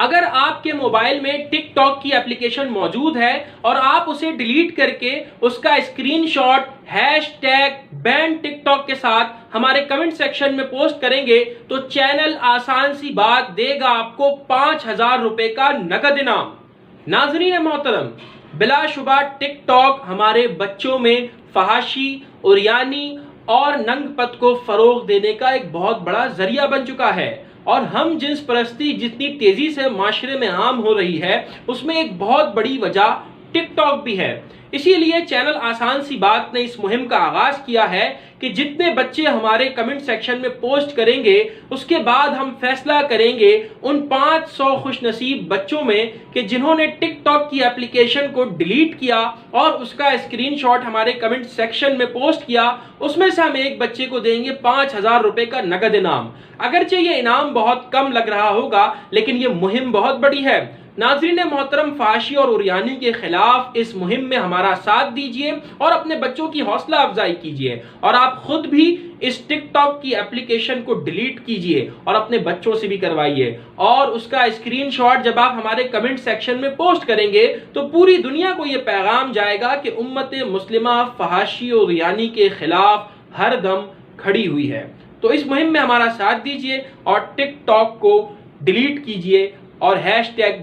अगर आपके मोबाइल में टिकटॉक की एप्लीकेशन मौजूद है और आप उसे डिलीट करके उसका स्क्रीनशॉट #बैन टिकटॉक के साथ हमारे कमेंट सेक्शन में पोस्ट करेंगे तो चैनल आसान सी बात देगा आपको 5000 रुपए का नगद इनाम। नाज़रीन मोहतरम, बिलाशुबा टिकटॉक हमारे बच्चों में फहाशी, उरियानी और नंगपत को फरोग देने का एक बहुत बड़ा जरिया बन चुका है और हम जिन्स परस्ती जितनी तेजी से माशरे में आम हो रही है उसमें एक बहुत बड़ी वजह टिकटॉक भी है। इसीलिए चैनल आसान सी बात ने इस मुहिम का आगाज किया है कि जितने बच्चे हमारे कमेंट सेक्शन में पोस्ट करेंगे उसके बाद हम फैसला करेंगे उन 500 खुशनसीब बच्चों में कि जिन्होंने टिकटॉक की एप्लीकेशन को डिलीट किया और उसका स्क्रीनशॉट हमारे कमेंट सेक्शन में पोस्ट किया, उसमें से हम एक बच्चे को देंगे 5000 रुपए का नगद इनाम। अगरचे ये इनाम बहुत कम लग रहा होगा लेकिन ये मुहिम बहुत बड़ी है। नाज़रीन मोहतरम, फहाशी और उरियानी के खिलाफ इस मुहिम में हमारा साथ दीजिए और अपने बच्चों की हौसला अफजाई कीजिए और आप खुद भी इस टिकटॉक की एप्लीकेशन को डिलीट कीजिए और अपने बच्चों से भी करवाइए और उसका स्क्रीनशॉट जब आप हमारे कमेंट सेक्शन में पोस्ट करेंगे तो पूरी दुनिया को यह पैगाम जाएगा कि उम्मत मुस्लिमा फहाशी और उरियानी के खिलाफ हर दम खड़ी हुई है। तो इस मुहिम में हमारा साथ दीजिए और टिकटॉक को डिलीट कीजिए और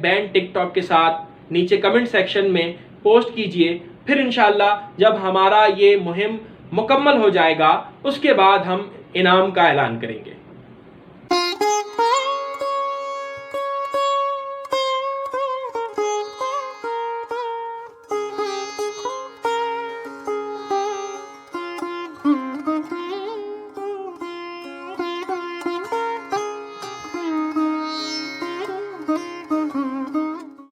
#बैन टिकटॉक के साथ नीचे कमेंट सेक्शन में पोस्ट कीजिए। फिर इंशाल्लाह जब हमारा ये मुहिम मुकम्मल हो जाएगा उसके बाद हम इनाम का ऐलान करेंगे।